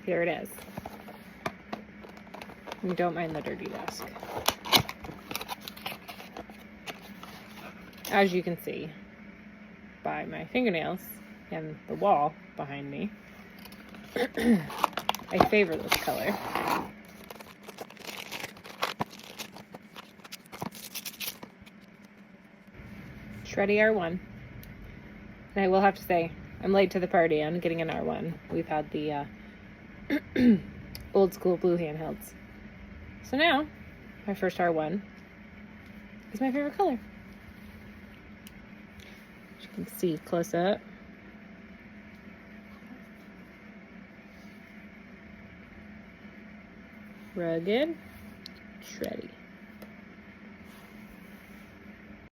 here it is. And don't mind the dirty desk. As you can see by my fingernails and the wall behind me, I favor this color. Shreddy R1. And I will have to say, I'm late to the party on getting an R1. We've had the old school blue handhelds. So now, my first R1 is my favorite color. As you can see close up. Rugged, Shreddy.